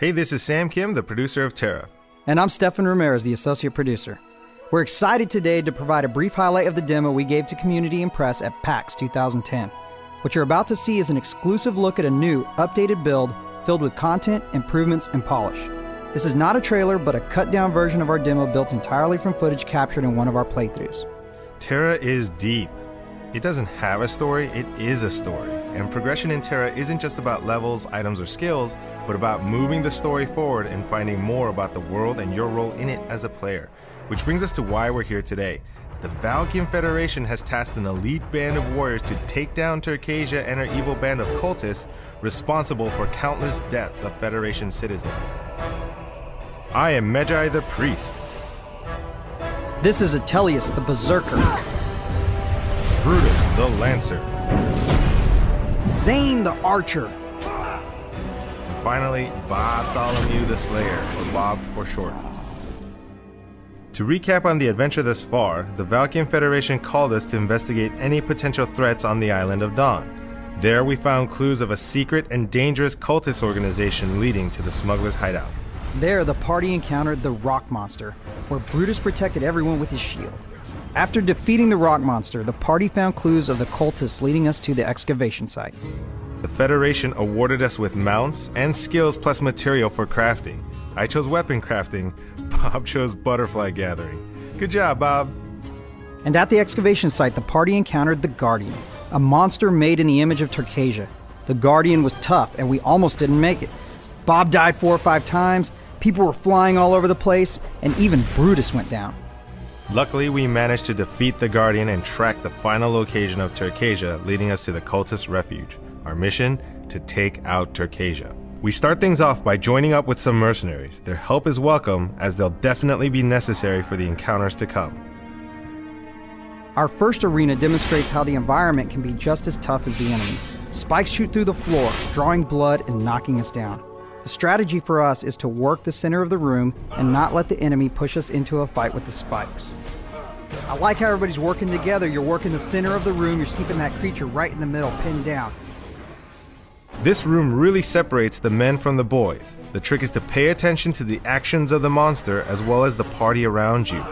Hey, this is Sam Kim, the producer of TERA. And I'm Stefan Ramirez, the associate producer. We're excited today to provide a brief highlight of the demo we gave to community and press at PAX 2010. What you're about to see is an exclusive look at a new, updated build filled with content, improvements, and polish. This is not a trailer, but a cut-down version of our demo built entirely from footage captured in one of our playthroughs. TERA is deep. It doesn't have a story, it is a story. And progression in TERA isn't just about levels, items, or skills, but about moving the story forward and finding more about the world and your role in it as a player. Which brings us to why we're here today. The Valkyrian Federation has tasked an elite band of warriors to take down Turkasia and her evil band of cultists responsible for countless deaths of Federation citizens. I am Magi the Priest. This is Atelius the Berserker. Brutus the Lancer. Zane the Archer. And finally, Bartholomew the Slayer, or Bob for short. To recap on the adventure thus far, the Valkyrian Federation called us to investigate any potential threats on the island of Dawn. There we found clues of a secret and dangerous cultist organization leading to the smuggler's hideout. There, the party encountered the Rock Monster, where Brutus protected everyone with his shield. After defeating the Rock Monster, the party found clues of the cultists leading us to the excavation site. The Federation awarded us with mounts and skills plus material for crafting. I chose weapon crafting, Bob chose butterfly gathering. Good job, Bob. And at the excavation site, the party encountered the Guardian, a monster made in the image of Turkasia. The Guardian was tough, and we almost didn't make it. Bob died 4 or 5 times, people were flying all over the place, and even Brutus went down. Luckily, we managed to defeat the Guardian and track the final location of Turkasia, leading us to the cultist refuge. Our mission? To take out Turkasia. We start things off by joining up with some mercenaries. Their help is welcome, as they'll definitely be necessary for the encounters to come. Our first arena demonstrates how the environment can be just as tough as the enemy. Spikes shoot through the floor, drawing blood and knocking us down. The strategy for us is to work the center of the room and not let the enemy push us into a fight with the spikes. I like how everybody's working together. You're working the center of the room, you're keeping that creature right in the middle, pinned down. This room really separates the men from the boys. The trick is to pay attention to the actions of the monster as well as the party around you.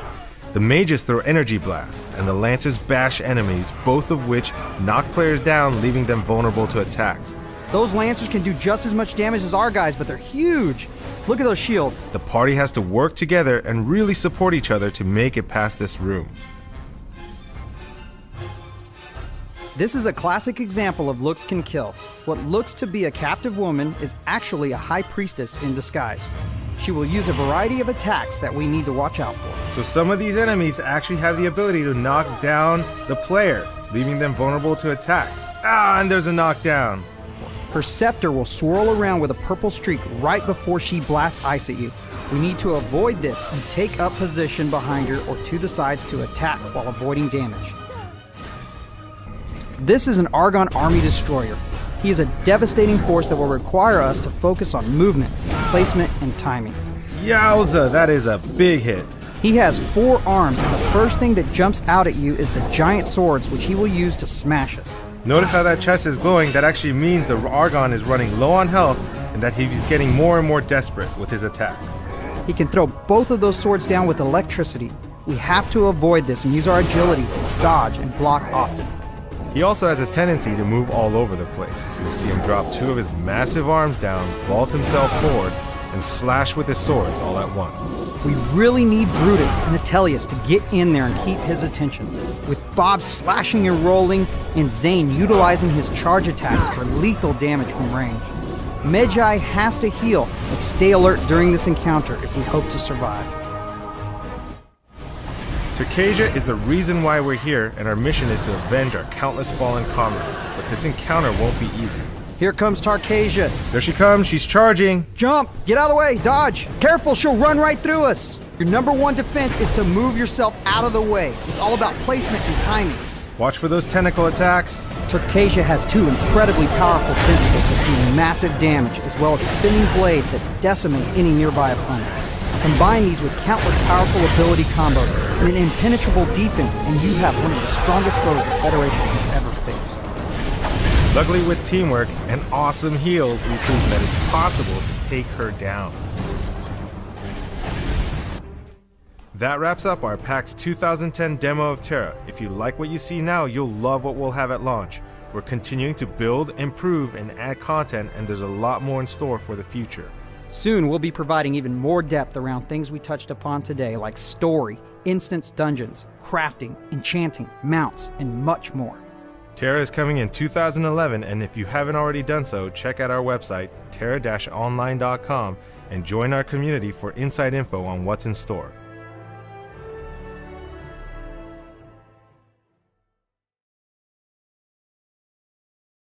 The mages throw energy blasts, and the lancers bash enemies, both of which knock players down, leaving them vulnerable to attacks. Those lancers can do just as much damage as our guys, but they're huge. Look at those shields. The party has to work together and really support each other to make it past this room. This is a classic example of looks can kill. What looks to be a captive woman is actually a high priestess in disguise. She will use a variety of attacks that we need to watch out for. So some of these enemies actually have the ability to knock down the player, leaving them vulnerable to attacks. Ah, and there's a knockdown. Her scepter will swirl around with a purple streak right before she blasts ice at you. We need to avoid this and take up position behind her or to the sides to attack while avoiding damage. This is an Argon army destroyer. He is a devastating force that will require us to focus on movement, placement, and timing. Yowza, that is a big hit. He has 4 arms, and the first thing that jumps out at you is the giant swords, which he will use to smash us. Notice how that chest is glowing. That actually means the Argon is running low on health and that he's getting more and more desperate with his attacks. He can throw both of those swords down with electricity. We have to avoid this and use our agility to dodge and block often. He also has a tendency to move all over the place. You'll see him drop 2 of his massive arms down, vault himself forward, and slash with his swords all at once. We really need Brutus and Atelius to get in there and keep his attention. With Bob slashing and rolling, and Zane utilizing his charge attacks for lethal damage from range. Magi has to heal and stay alert during this encounter if we hope to survive. Turkasia is the reason why we're here, and our mission is to avenge our countless fallen comrades. But this encounter won't be easy. Here comes Turkasia. There she comes, she's charging. Jump! Get out of the way! Dodge! Careful, she'll run right through us! Your #1 defense is to move yourself out of the way. It's all about placement and timing. Watch for those tentacle attacks. Turkasia has 2 incredibly powerful tentacles that do massive damage, as well as spinning blades that decimate any nearby opponent. Combine these with countless powerful ability combos and an impenetrable defense, and you have one of the strongest foes the Federation has ever faced. Luckily, with teamwork and awesome heals, we proved that it's possible to take her down. That wraps up our PAX 2010 demo of TERA. If you like what you see now, you'll love what we'll have at launch. We're continuing to build, improve, and add content, and there's a lot more in store for the future. Soon we'll be providing even more depth around things we touched upon today, like story, instance dungeons, crafting, enchanting, mounts, and much more. TERA is coming in 2011, and if you haven't already done so, check out our website, tera-online.com, and join our community for inside info on what's in store.